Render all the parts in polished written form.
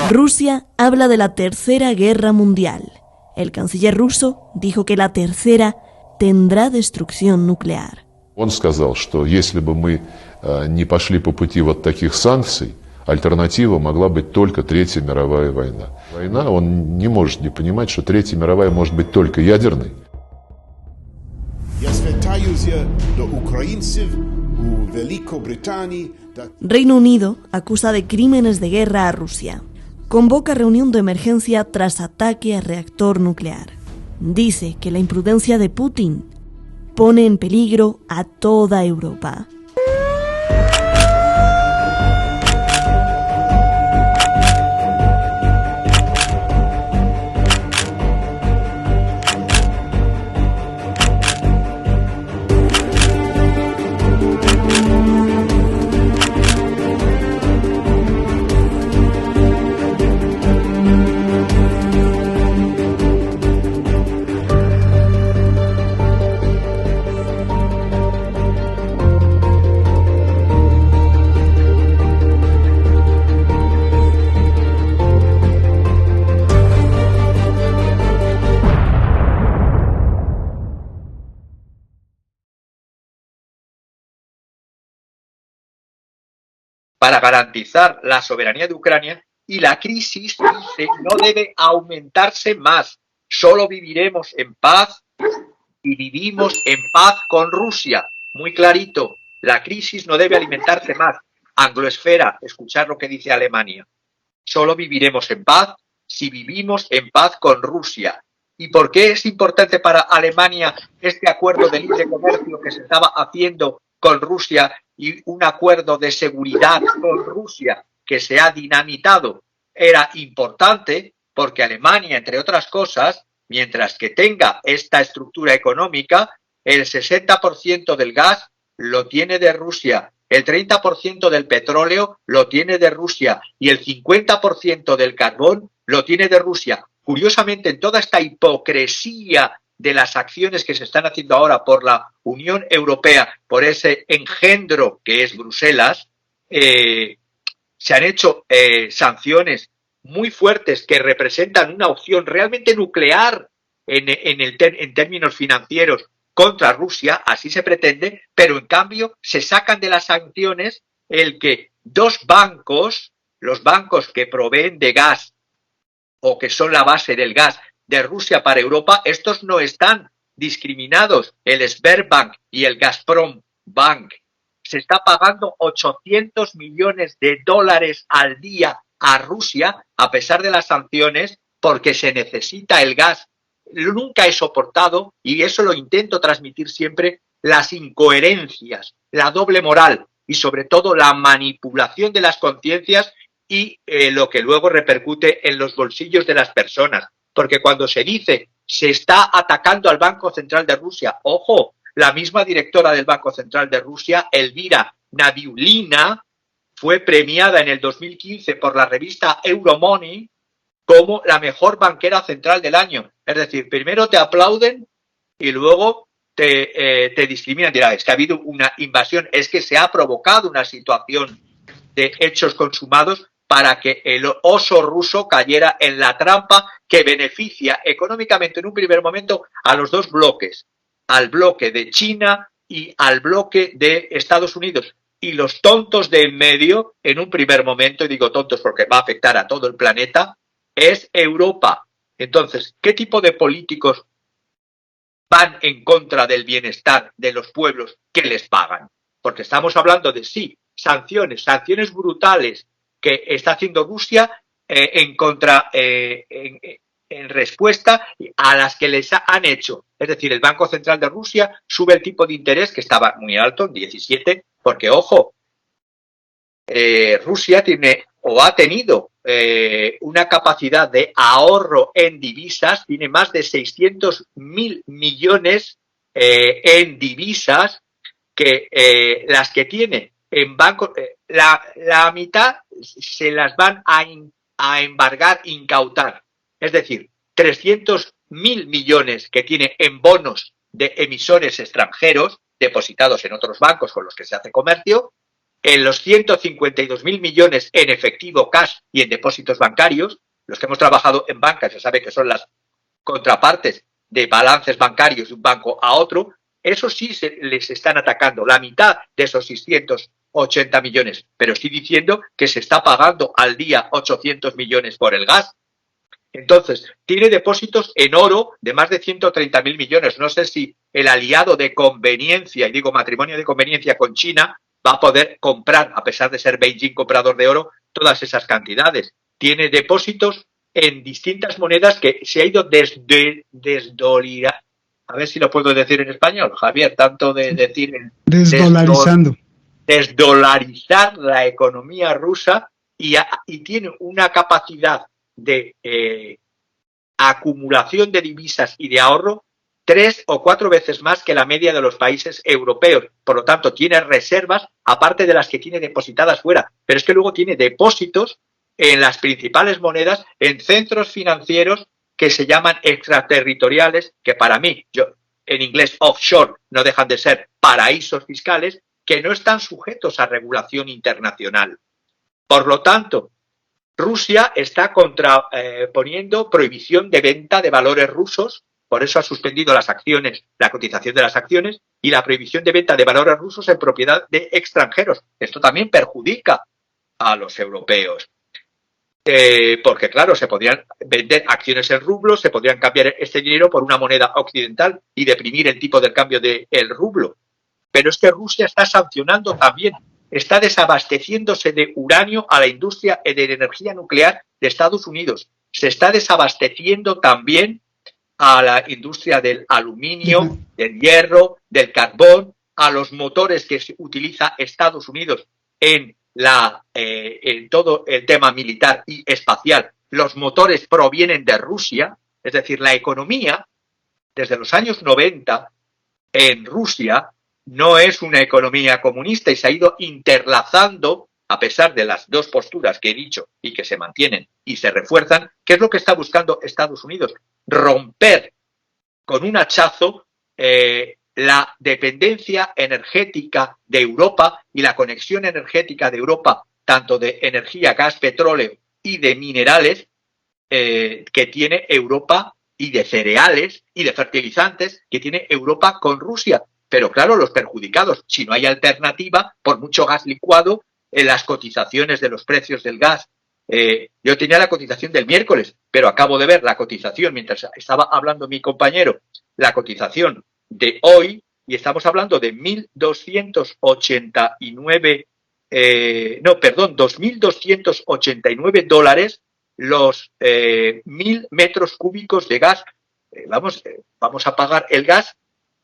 Rusia habla de la Tercera Guerra Mundial. El canciller ruso dijo que la tercera tendrá destrucción nuclear. Он сказал, что если бы мы не пошли по пути вот таких санкций, альтернатива могла быть только Третья мировая война. Война, он не может не понимать, что Третья мировая может быть только ядерной. Reino Unido acusa de crímenes de guerra a Rusia. Convoca reunión de emergencia tras ataque a reactor nuclear. Dice que la imprudencia de Putin pone en peligro a toda Europa. Para garantizar la soberanía de Ucrania, y la crisis, dice, no debe aumentarse más. Solo viviremos en paz y vivimos en paz con Rusia. Muy clarito, la crisis no debe alimentarse más. Angloesfera, escuchar lo que dice Alemania. Solo viviremos en paz si vivimos en paz con Rusia. ¿Y por qué es importante para Alemania este acuerdo de libre comercio que se estaba haciendo con Rusia y un acuerdo de seguridad con Rusia que se ha dinamitado? Era importante porque Alemania, entre otras cosas, mientras que tenga esta estructura económica, el 60% del gas lo tiene de Rusia, el 30% del petróleo lo tiene de Rusia y el 50% del carbón lo tiene de Rusia. Curiosamente, en toda esta hipocresía de las acciones que se están haciendo ahora por la Unión Europea, por ese engendro que es Bruselas, se han hecho sanciones muy fuertes que representan una opción realmente nuclear en términos financieros contra Rusia, así se pretende, pero en cambio se sacan de las sanciones el que dos bancos, los bancos que proveen de gas o que son la base del gas de Rusia para Europa, estos no están discriminados, el Sberbank y el Gazprom Bank. Se está pagando 800 millones de dólares al día a Rusia, a pesar de las sanciones, porque se necesita el gas. Nunca he soportado, y eso lo intento transmitir siempre, las incoherencias, la doble moral y sobre todo la manipulación de las conciencias y lo que luego repercute en los bolsillos de las personas. Porque cuando se dice se está atacando al Banco Central de Rusia, ojo, la misma directora del Banco Central de Rusia, Elvira Nabiullina, fue premiada en el 2015 por la revista Euromoney como la mejor banquera central del año. Es decir, primero te aplauden y luego te discriminan. Dirá, es que ha habido una invasión, es que se ha provocado una situación de hechos consumados para que el oso ruso cayera en la trampa que beneficia económicamente en un primer momento a los dos bloques, al bloque de China y al bloque de Estados Unidos. Y los tontos de en medio, en un primer momento, y digo tontos porque va a afectar a todo el planeta, es Europa. Entonces, ¿qué tipo de políticos van en contra del bienestar de los pueblos que les pagan? Porque estamos hablando de, sí, sanciones brutales que está haciendo Rusia en respuesta a las que les han hecho. Es decir, el Banco Central de Rusia sube el tipo de interés, que estaba muy alto, en 17, porque, ojo, Rusia tiene o ha tenido una capacidad de ahorro en divisas, tiene más de 600.000 millones en divisas, que las que tiene en bancos, la mitad se las van a embargar, incautar. Es decir, 300.000 millones que tiene en bonos de emisores extranjeros depositados en otros bancos con los que se hace comercio, en los 152.000 millones en efectivo cash y en depósitos bancarios. Los que hemos trabajado en banca se sabe que son las contrapartes de balances bancarios de un banco a otro. Eso sí les están atacando, la mitad de esos 680 millones. Pero estoy diciendo que se está pagando al día 800 millones por el gas. Entonces, tiene depósitos en oro de más de 130.000 millones. No sé si el aliado de conveniencia, y digo matrimonio de conveniencia con China, va a poder comprar, a pesar de ser Beijing comprador de oro, todas esas cantidades. Tiene depósitos en distintas monedas que se ha ido desdolarizando. A ver si lo puedo decir en español, Javier, tanto de decir... Desdolarizando. Desdolarizar la economía rusa y tiene una capacidad de acumulación de divisas y de ahorro 3 o 4 veces más que la media de los países europeos. Por lo tanto, tiene reservas, aparte de las que tiene depositadas fuera. Pero es que luego tiene depósitos en las principales monedas, en centros financieros que se llaman extraterritoriales, que para mí, en inglés offshore, no dejan de ser paraísos fiscales, que no están sujetos a regulación internacional. Por lo tanto, Rusia está poniendo prohibición de venta de valores rusos, por eso ha suspendido las acciones, la cotización de las acciones y la prohibición de venta de valores rusos en propiedad de extranjeros. Esto también perjudica a los europeos. Porque, claro, se podrían vender acciones en rublos, se podrían cambiar este dinero por una moneda occidental y deprimir el tipo de cambio del rublo. Pero es que Rusia está sancionando también, está desabasteciéndose de uranio a la industria de energía nuclear de Estados Unidos. Se está desabasteciendo también a la industria del aluminio, del hierro, del carbón, a los motores que utiliza Estados Unidos en todo el tema militar y espacial. Los motores provienen de Rusia, es decir, la economía desde los años 90 en Rusia no es una economía comunista y se ha ido interlazando, a pesar de las dos posturas que he dicho y que se mantienen y se refuerzan. ¿Qué es lo que está buscando Estados Unidos? Romper con un hachazo la dependencia energética de Europa y la conexión energética de Europa, tanto de energía, gas, petróleo y de minerales que tiene Europa, y de cereales y de fertilizantes que tiene Europa con Rusia. Pero claro, los perjudicados, si no hay alternativa, por mucho gas licuado, en las cotizaciones de los precios del gas. Yo tenía la cotización del miércoles, pero acabo de ver la cotización, mientras estaba hablando mi compañero, la cotización de hoy, y estamos hablando de 2.289 dólares los 1.000 metros cúbicos de gas. Vamos a pagar el gas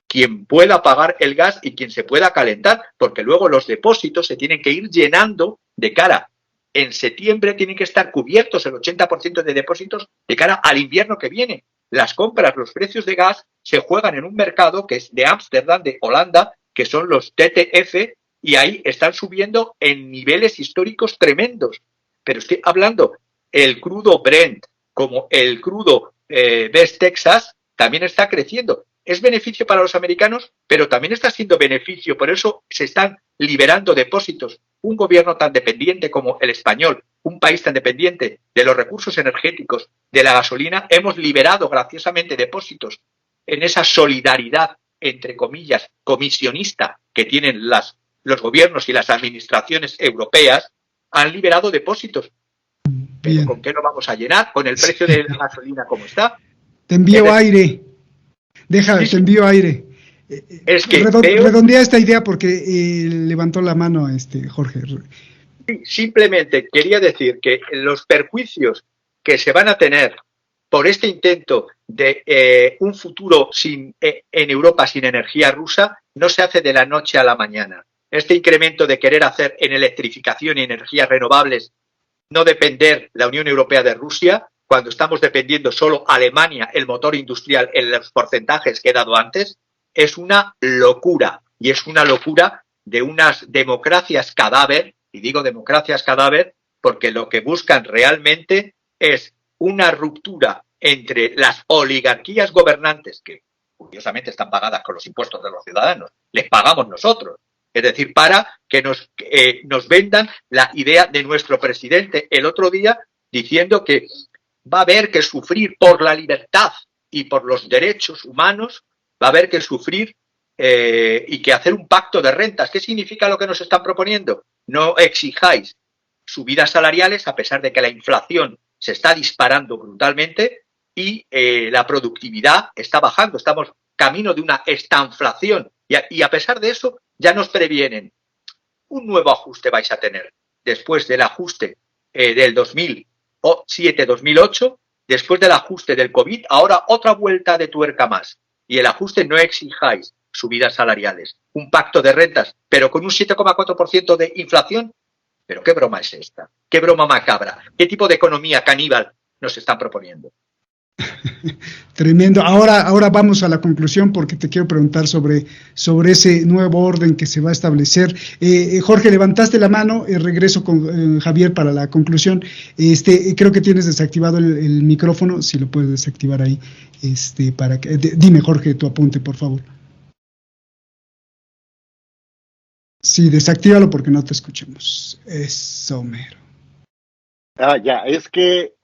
quien pueda pagar el gas y quien se pueda calentar, porque luego los depósitos se tienen que ir llenando de cara. En septiembre tienen que estar cubiertos el 80% de depósitos de cara al invierno que viene. Las compras, los precios de gas se juegan en un mercado que es de Ámsterdam, de Holanda, que son los TTF, y ahí están subiendo en niveles históricos tremendos. Pero estoy hablando, el crudo Brent como el crudo West Texas también está creciendo. Es beneficio para los americanos, pero también está siendo beneficio. Por eso se están liberando depósitos. Un gobierno tan dependiente como el español, un país tan dependiente de los recursos energéticos, de la gasolina, hemos liberado graciosamente depósitos en esa solidaridad, entre comillas, comisionista que tienen los gobiernos y las administraciones europeas. Han liberado depósitos. ¿Pero bien, con qué lo vamos a llenar? ¿Con el precio de la gasolina como está? te envío aire. Te envío aire. Es que redondea esta idea porque levantó la mano Jorge. Simplemente quería decir que los perjuicios que se van a tener por este intento de un futuro en Europa sin energía rusa no se hace de la noche a la mañana. Este incremento de querer hacer en electrificación y energías renovables no depender la Unión Europea de Rusia, cuando estamos dependiendo solo Alemania, el motor industrial, en los porcentajes que he dado antes, es una locura. Y es una locura de unas democracias cadáver, y digo democracias cadáver porque lo que buscan realmente es una ruptura entre las oligarquías gobernantes, que curiosamente están pagadas con los impuestos de los ciudadanos, les pagamos nosotros, Es decir, para que nos vendan la idea de nuestro presidente el otro día diciendo que va a haber que sufrir por la libertad y por los derechos humanos, va a haber que sufrir y que hacer un pacto de rentas. ¿Qué significa lo que nos están proponiendo? No exijáis subidas salariales a pesar de que la inflación se está disparando brutalmente y la productividad está bajando. Estamos camino de una estanflación y a pesar de eso ya nos previenen. Un nuevo ajuste vais a tener después del ajuste del 2007-2008, después del ajuste del COVID, ahora otra vuelta de tuerca más. Y el ajuste no exijáis subidas salariales, un pacto de rentas, pero con un 7,4% de inflación. ¿Pero qué broma es esta? ¿Qué broma macabra? ¿Qué tipo de economía caníbal nos están proponiendo? Tremendo. Ahora vamos a la conclusión porque te quiero preguntar sobre ese nuevo orden que se va a establecer. Jorge, levantaste la mano, regreso con Javier para la conclusión. Creo que tienes desactivado el micrófono, si lo puedes desactivar ahí. Para que, dime, Jorge, tu apunte, por favor. Sí, desactívalo porque no te escuchamos. Eso, mero. Ya, es que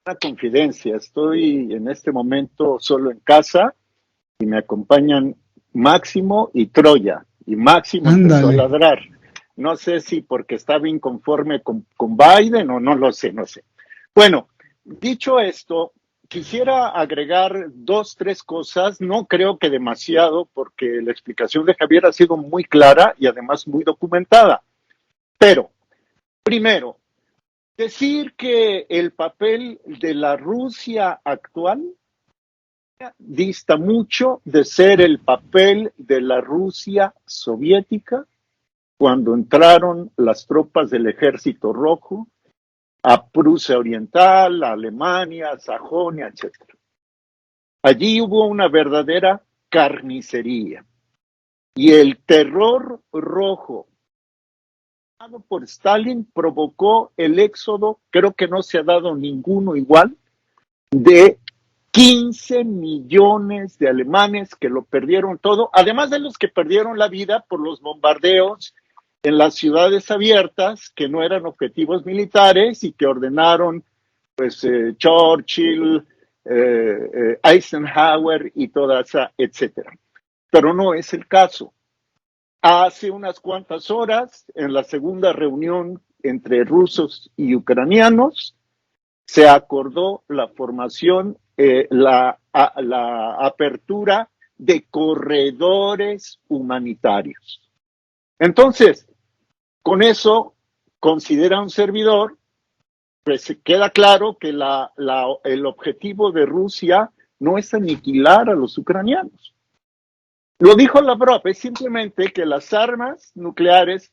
una confidencia, estoy en este momento solo en casa y me acompañan Máximo y Troya, y Máximo empezó a ladrar. No sé si porque estaba inconforme con Biden o no sé. Bueno, dicho esto, quisiera agregar 2, 3 cosas, no creo que demasiado, porque la explicación de Javier ha sido muy clara y además muy documentada. Pero, primero, decir que el papel de la Rusia actual dista mucho de ser el papel de la Rusia soviética cuando entraron las tropas del Ejército Rojo a Prusia Oriental, a Alemania, a Sajonia, etc. Allí hubo una verdadera carnicería. Y el terror rojo por Stalin provocó el éxodo, creo que no se ha dado ninguno igual, de 15 millones de alemanes que lo perdieron todo, además de los que perdieron la vida por los bombardeos en las ciudades abiertas, que no eran objetivos militares y que ordenaron pues Churchill, Eisenhower y toda esa, etcétera. Pero no es el caso. Hace unas cuantas horas, en la segunda reunión entre rusos y ucranianos, se acordó la formación, la apertura de corredores humanitarios. Entonces, con eso, considera un servidor, pues queda claro que el objetivo de Rusia no es aniquilar a los ucranianos. Lo dijo Lavrov, es simplemente que las armas nucleares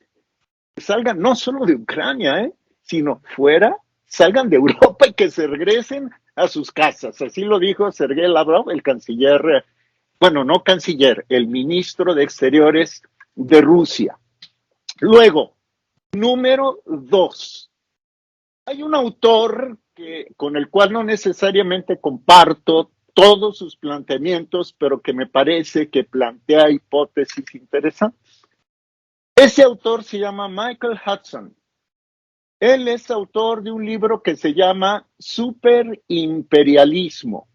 salgan no solo de Ucrania, sino fuera, salgan de Europa y que se regresen a sus casas. Así lo dijo Sergei Lavrov, el canciller, bueno, no canciller, el ministro de Exteriores de Rusia. Luego, número 2. Hay un autor con el cual no necesariamente comparto todos sus planteamientos, pero que me parece que plantea hipótesis interesantes. Ese autor se llama Michael Hudson. Él es autor de un libro que se llama Superimperialismo,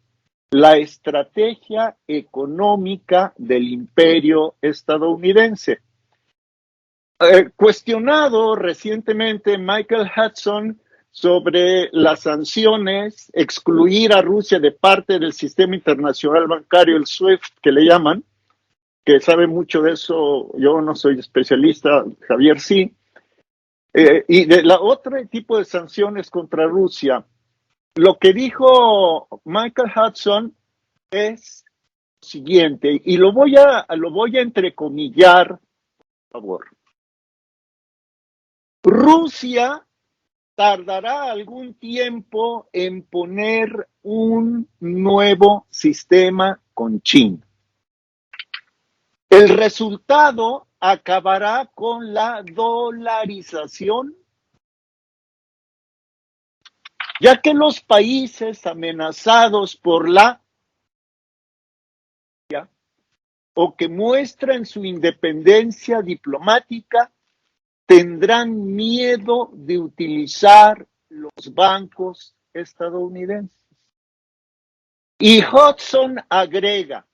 la estrategia económica del imperio estadounidense. Cuestionado recientemente Michael Hudson sobre las sanciones, excluir a Rusia de parte del sistema internacional bancario, el SWIFT, que le llaman, que sabe mucho de eso, yo no soy especialista, Javier sí, y de la otro tipo de sanciones contra Rusia. Lo que dijo Michael Hudson es lo siguiente, y lo voy a entrecomillar, por favor. Rusia tardará algún tiempo en poner un nuevo sistema con China. El resultado acabará con la dolarización, ya que los países amenazados por la o que muestran su independencia diplomática tendrán miedo de utilizar los bancos estadounidenses. Y Hudson agrega,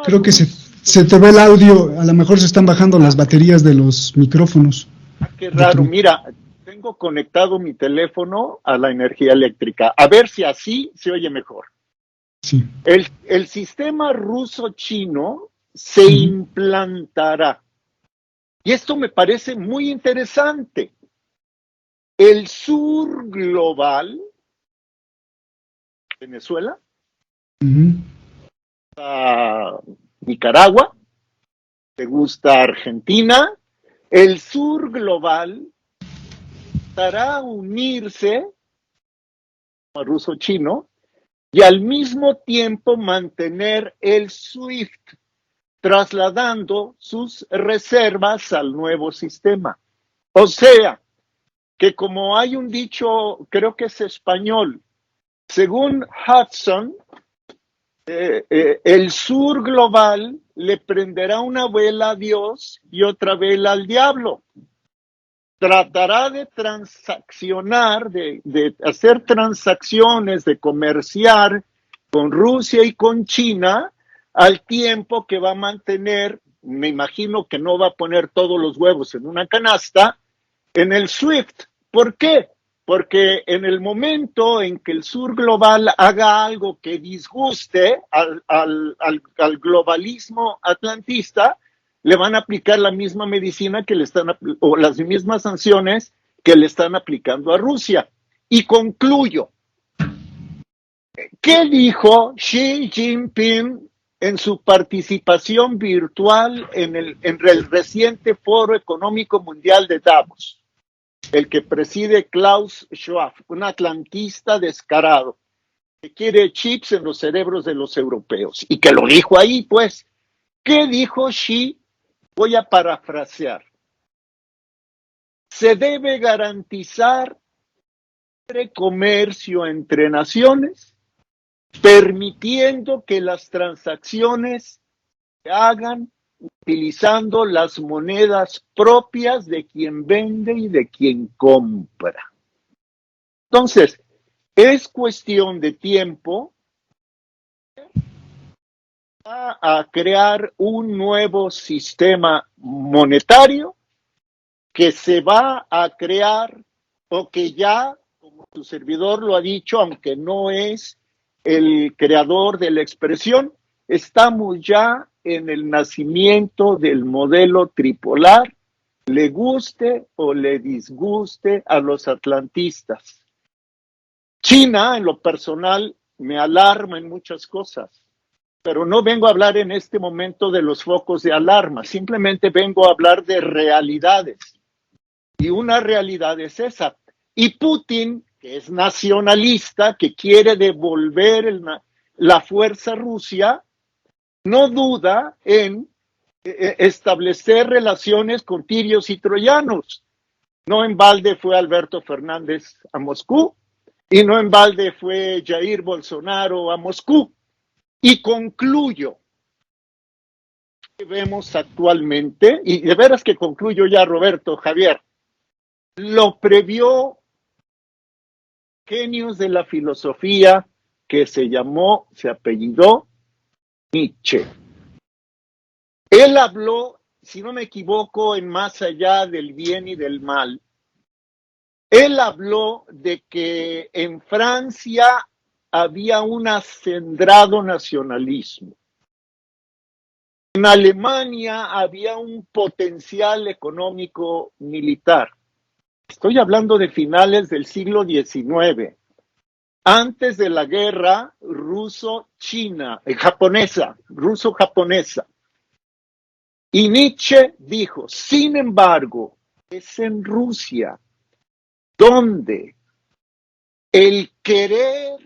Creo que se te ve el audio, a lo mejor se están bajando las baterías de los micrófonos. qué raro, mira, tengo conectado mi teléfono a la energía eléctrica, a ver si así se oye mejor. Sí. El sistema ruso-chino se implantará. Y esto me parece muy interesante. El sur global, Venezuela, Nicaragua, te gusta Argentina, el sur global estará a unirse a ruso-chino y al mismo tiempo mantener el SWIFT, trasladando sus reservas al nuevo sistema. O sea, que como hay un dicho, creo que es español, según Hudson, el sur global le prenderá una vela a Dios y otra vela al diablo. Tratará de transaccionar, de hacer transacciones, de comerciar con Rusia y con China, al tiempo que va a mantener, me imagino que no va a poner todos los huevos en una canasta, en el SWIFT. ¿Por qué? Porque en el momento en que el sur global haga algo que disguste al globalismo atlantista, le van a aplicar la misma medicina que le están, o las mismas sanciones que le están aplicando a Rusia. Y concluyo. ¿Qué dijo Xi Jinping en su participación virtual en el reciente Foro Económico Mundial de Davos? El que preside Klaus Schwab, un atlantista descarado, que quiere chips en los cerebros de los europeos, y que lo dijo ahí, pues. ¿Qué dijo Xi? Voy a parafrasear. Se debe garantizar libre comercio entre naciones, permitiendo que las transacciones se hagan utilizando las monedas propias de quien vende y de quien compra. Entonces, es cuestión de tiempo a crear un nuevo sistema monetario que se va a crear o que ya, como su servidor lo ha dicho, aunque no es el creador de la expresión, estamos ya en el nacimiento del modelo tripolar, le guste o le disguste a los atlantistas. China, en lo personal, me alarma en muchas cosas, pero no vengo a hablar en este momento de los focos de alarma, simplemente vengo a hablar de realidades. Y una realidad es esa. Y Putin, que es nacionalista, que quiere devolver la fuerza a Rusia, no duda en establecer relaciones con tirios y troyanos. No en balde fue Alberto Fernández a Moscú y no en balde fue Jair Bolsonaro a Moscú. Y concluyo que vemos actualmente, y de veras que concluyo ya, Roberto, Javier, lo previó genios de la filosofía que se apellidó Nietzsche. Él habló, si no me equivoco, en Más allá del bien y del mal. Él habló de que en Francia había un acendrado nacionalismo. En Alemania había un potencial económico militar. Estoy hablando de finales del siglo XIX, antes de la guerra ruso-japonesa. Y Nietzsche dijo, sin embargo, es en Rusia donde el querer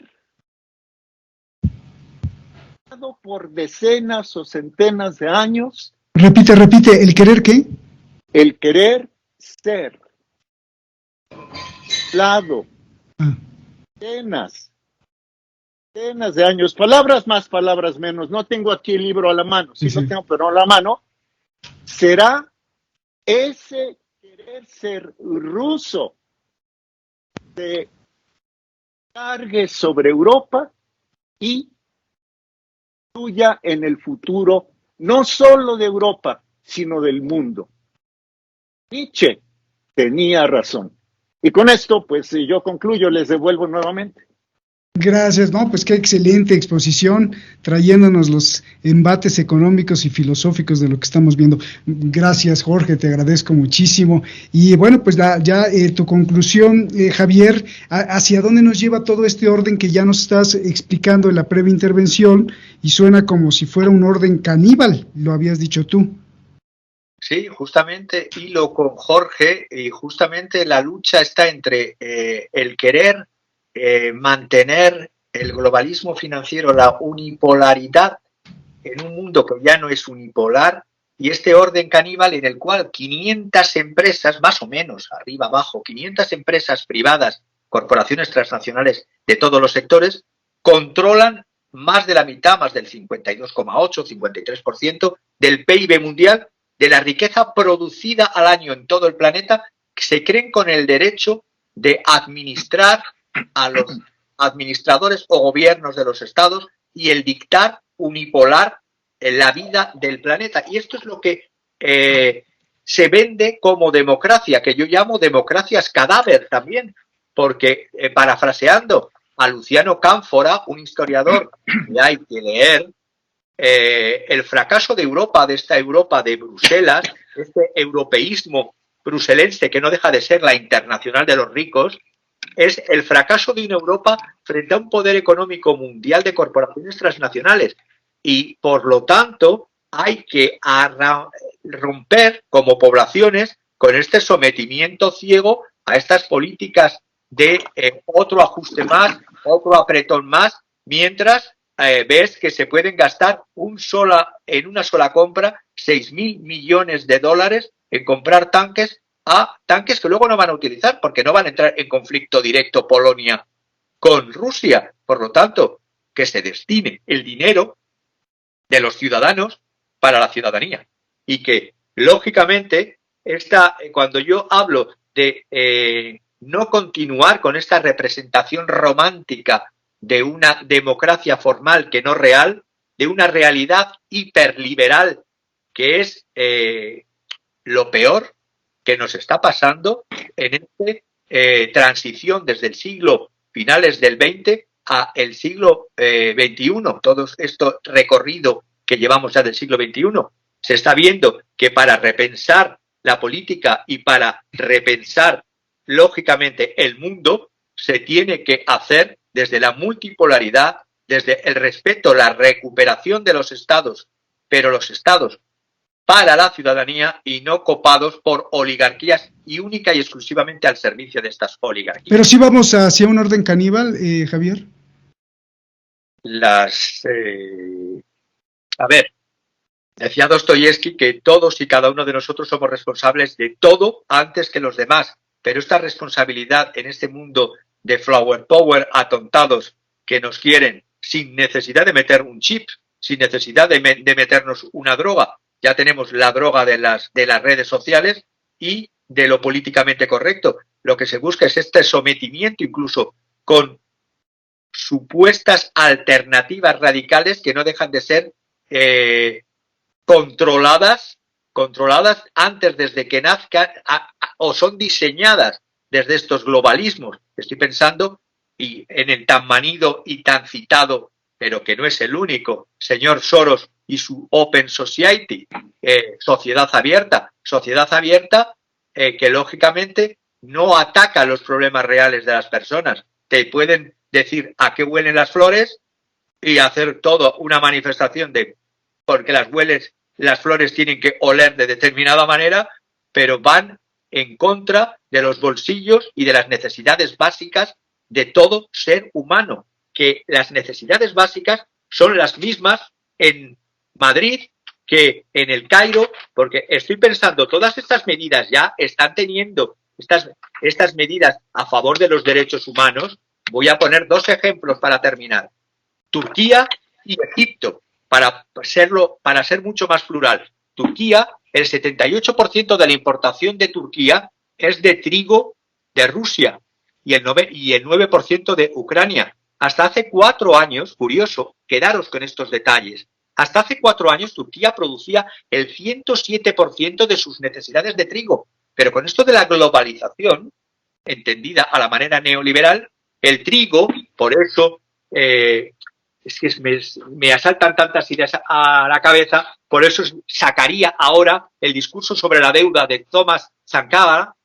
por decenas o centenas de años. Repite, ¿el querer qué? El querer ser. Lado. decenas de años, palabras más, palabras menos, no tengo aquí el libro a la mano, sí, lo tengo, pero no a la mano, será ese querer ser ruso de cargue sobre Europa y tuya en el futuro, no solo de Europa, sino del mundo. Nietzsche tenía razón. Y con esto, pues yo concluyo, les devuelvo nuevamente. Gracias, no, pues qué excelente exposición, trayéndonos los embates económicos y filosóficos de lo que estamos viendo. Gracias, Jorge, te agradezco muchísimo. Y bueno, pues tu conclusión, Javier, ¿hacia dónde nos lleva todo este orden que ya nos estás explicando en la previa intervención? Y suena como si fuera un orden caníbal, lo habías dicho tú. Sí, justamente hilo con Jorge, y justamente la lucha está entre el querer mantener el globalismo financiero, la unipolaridad en un mundo que ya no es unipolar, y este orden caníbal en el cual 500 empresas, más o menos, arriba, abajo, 500 empresas privadas, corporaciones transnacionales de todos los sectores, controlan más de la mitad, más del 52,8, 53% del PIB mundial, de la riqueza producida al año en todo el planeta, que se creen con el derecho de administrar a los administradores o gobiernos de los estados y el dictar unipolar en la vida del planeta. Y esto es lo que se vende como democracia, que yo llamo democracias cadáver también, porque parafraseando a Luciano Cánfora, un historiador que hay que leer, el fracaso de Europa, de esta Europa de Bruselas, este europeísmo bruselense que no deja de ser la internacional de los ricos, es el fracaso de una Europa frente a un poder económico mundial de corporaciones transnacionales. Y, por lo tanto, hay que romper como poblaciones con este sometimiento ciego a estas políticas de otro ajuste más, otro apretón más, mientras ves que se pueden gastar en una sola compra 6.000 millones de dólares en comprar tanques que luego no van a utilizar porque no van a entrar en conflicto directo Polonia con Rusia. Por lo tanto, que se destine el dinero de los ciudadanos para la ciudadanía. Y que, lógicamente, cuando yo hablo de no continuar con esta representación romántica de una democracia formal que no real, de una realidad hiperliberal que es lo peor que nos está pasando en esta transición desde el siglo finales del XX a el siglo XXI. Todo esto recorrido que llevamos ya del siglo XXI, se está viendo que para repensar la política y para repensar lógicamente el mundo se tiene que hacer desde la multipolaridad, desde el respeto, la recuperación de los estados, pero los estados para la ciudadanía y no copados por oligarquías y única y exclusivamente al servicio de estas oligarquías. Pero sí vamos hacia un orden caníbal, Javier. A ver, decía Dostoyevsky que todos y cada uno de nosotros somos responsables de todo antes que los demás, pero esta responsabilidad en este mundo de flower power atontados que nos quieren sin necesidad de meter un chip, sin necesidad de meternos una droga. Ya tenemos la droga de las redes sociales y de lo políticamente correcto. Lo que se busca es este sometimiento incluso con supuestas alternativas radicales que no dejan de ser controladas antes desde que nazcan o son diseñadas desde estos globalismos. Estoy pensando y en el tan manido y tan citado, pero que no es el único, señor Soros y su Open Society, sociedad abierta que lógicamente no ataca los problemas reales de las personas. Te pueden decir a qué huelen las flores y hacer todo una manifestación porque las flores tienen que oler de determinada manera, pero van en contra de los bolsillos y de las necesidades básicas de todo ser humano, que las necesidades básicas son las mismas en Madrid que en el Cairo, porque estoy pensando, todas estas medidas ya están teniendo, estas medidas a favor de los derechos humanos, Voy a poner dos ejemplos para terminar. Turquía y Egipto, para ser mucho más plural. Turquía, el 78% de la importación de Turquía es de trigo de Rusia y el 9% de Ucrania. Hasta hace 4 años, curioso, quedaros con estos detalles, hasta hace 4 años Turquía producía el 107% de sus necesidades de trigo. Pero con esto de la globalización, entendida a la manera neoliberal, el trigo, por eso, es que me asaltan tantas ideas a la cabeza, por eso sacaría ahora el discurso sobre la deuda de Thomas Sankara,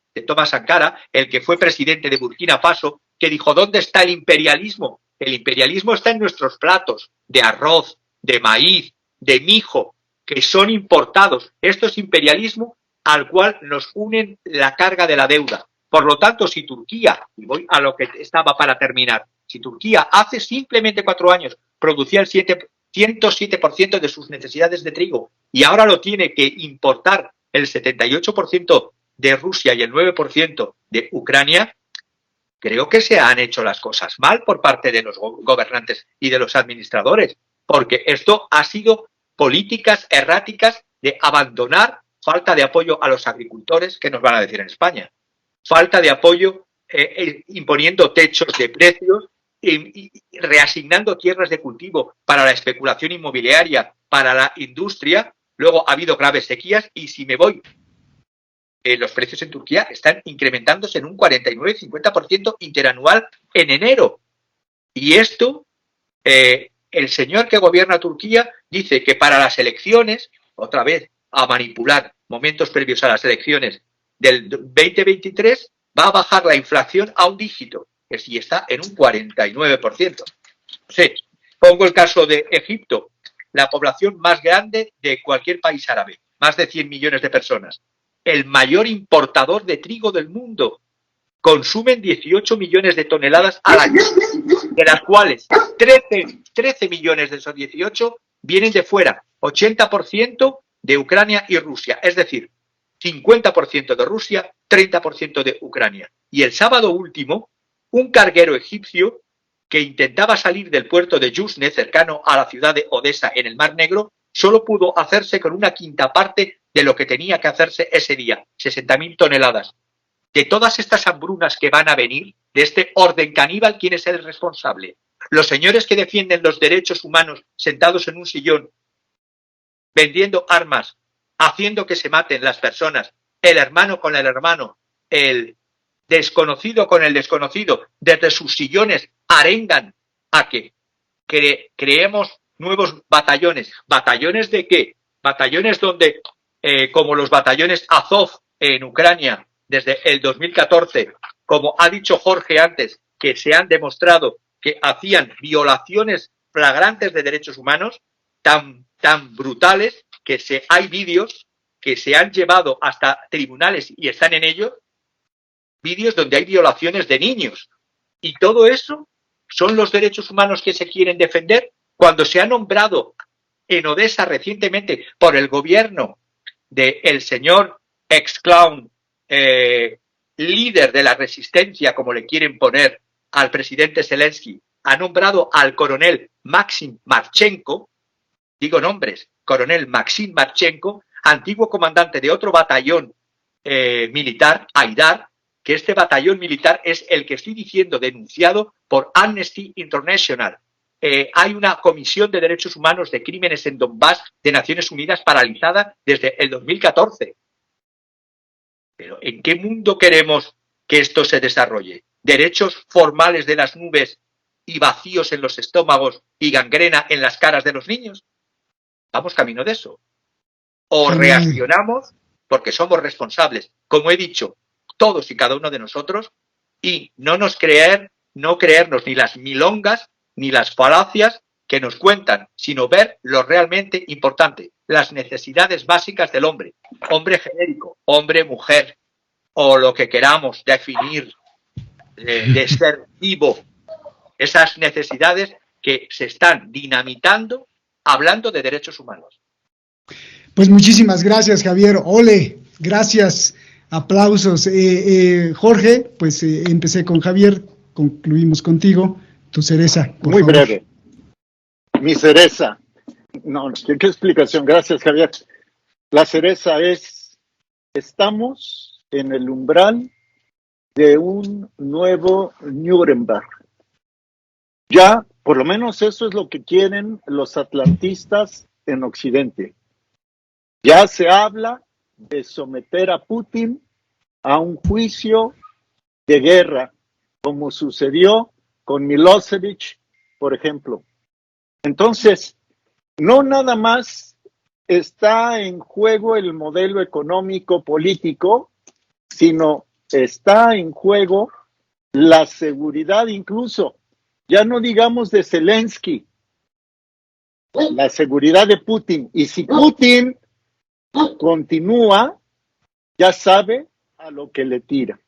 el que fue presidente de Burkina Faso, que dijo, ¿dónde está el imperialismo? El imperialismo está en nuestros platos de arroz, de maíz, de mijo, que son importados. Esto es imperialismo al cual nos unen la carga de la deuda. Por lo tanto, si Turquía, y voy a lo que estaba para terminar, si Turquía hace simplemente 4 años producía el 107% de sus necesidades de trigo y ahora lo tiene que importar el 78% de Rusia y el 9% de Ucrania, creo que se han hecho las cosas mal por parte de los gobernantes y de los administradores, porque esto ha sido políticas erráticas de abandonar, falta de apoyo a los agricultores, que nos van a decir en España, falta de apoyo imponiendo techos de precios y reasignando tierras de cultivo para la especulación inmobiliaria, para la industria. Luego ha habido graves sequías y si me voy, los precios en Turquía están incrementándose en un 49-50% interanual en enero. Y esto, el señor que gobierna Turquía dice que para las elecciones, otra vez a manipular momentos previos a las elecciones del 2023, va a bajar la inflación a un dígito, que sí está en un 49%. Sí, pongo el caso de Egipto, la población más grande de cualquier país árabe, más de 100 millones de personas. El mayor importador de trigo del mundo. Consumen 18 millones de toneladas al año, de las cuales 13 millones de esos 18 vienen de fuera, 80% de Ucrania y Rusia, es decir, 50% de Rusia, 30% de Ucrania. Y el sábado último, un carguero egipcio que intentaba salir del puerto de Yuzne, cercano a la ciudad de Odesa en el Mar Negro, solo pudo hacerse con una quinta parte de lo que tenía que hacerse ese día, 60.000 toneladas. De todas estas hambrunas que van a venir, de este orden caníbal, ¿quién es el responsable? Los señores que defienden los derechos humanos sentados en un sillón, vendiendo armas, haciendo que se maten las personas, el hermano con el hermano, el desconocido con el desconocido, desde sus sillones arengan a que creemos nuevos batallones. ¿Batallones de qué? Batallones donde, como los batallones Azov en Ucrania desde el 2014, como ha dicho Jorge antes, que se han demostrado que hacían violaciones flagrantes de derechos humanos tan brutales que hay vídeos que se han llevado hasta tribunales y están en ellos, vídeos donde hay violaciones de niños. Y todo eso son los derechos humanos que se quieren defender cuando se ha nombrado en Odesa recientemente por el gobierno del señor ex-clown, líder de la resistencia, como le quieren poner al presidente Zelensky, ha nombrado al coronel Maxim Marchenko, digo nombres, coronel Maxim Marchenko, antiguo comandante de otro batallón militar, Aidar, que este batallón militar es el que estoy diciendo denunciado por Amnesty International. Hay una comisión de derechos humanos de crímenes en Donbass de Naciones Unidas paralizada desde el 2014. Pero ¿en qué mundo queremos que esto se desarrolle? ¿Derechos formales de las nubes y vacíos en los estómagos y gangrena en las caras de los niños? Vamos camino de eso. O reaccionamos porque somos responsables, como he dicho, todos y cada uno de nosotros, y no creernos ni las milongas ni las falacias que nos cuentan, sino ver lo realmente importante, las necesidades básicas del hombre, hombre genérico, hombre, mujer, o lo que queramos definir de ser vivo, esas necesidades que se están dinamitando hablando de derechos humanos. Pues muchísimas gracias, Javier. Ole, gracias, aplausos. Jorge, pues empecé con Javier. concluimos contigo. Tu cereza, por Muy favor. breve. Mi cereza. No, qué explicación. Gracias, Javier. La cereza es, estamos en el umbral de un nuevo Nuremberg. Ya, por lo menos eso es lo que quieren los atlantistas en Occidente. Ya se habla de someter a Putin a un juicio de guerra, como sucedió con Milosevic, por ejemplo. Entonces, no nada más está en juego el modelo económico político, sino está en juego la seguridad incluso, ya no digamos de Zelensky, la seguridad de Putin. Y si Putin continúa, ya sabe a lo que le tira.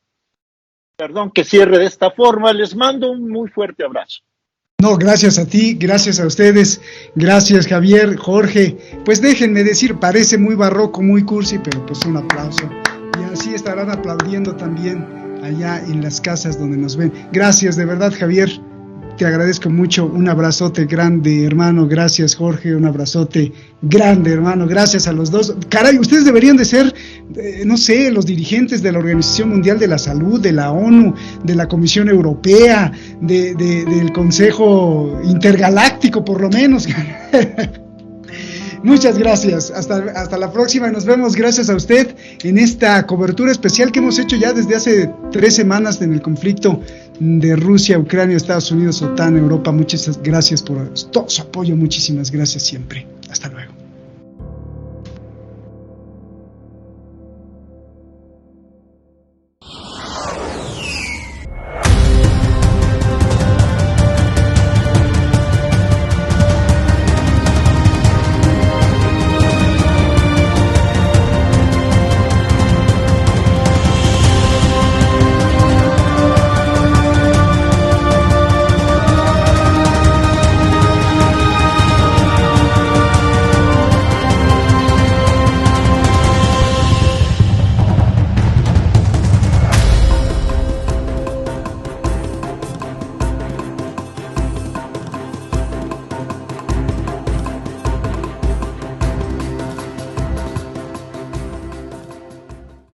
Perdón que cierre de esta forma, les mando un muy fuerte abrazo. No, gracias a ti, gracias a ustedes, gracias Javier, Jorge. Pues déjenme decir, parece muy barroco, muy cursi, pero pues un aplauso. Y así estarán aplaudiendo también allá en las casas donde nos ven. Gracias, de verdad, Javier, te agradezco mucho. Un abrazote grande, hermano. Gracias, Jorge, un abrazote grande, hermano. Gracias a los dos. Caray, ustedes deberían de ser, no sé, los dirigentes de la Organización Mundial de la Salud, de la ONU, de la Comisión Europea, del Consejo Intergaláctico, por lo menos. Muchas gracias, hasta la próxima y nos vemos, gracias a usted en esta cobertura especial que hemos hecho ya desde hace 3 semanas en el conflicto de Rusia, Ucrania, Estados Unidos, OTAN, Europa. Muchas gracias por todo su apoyo, muchísimas gracias siempre, hasta luego.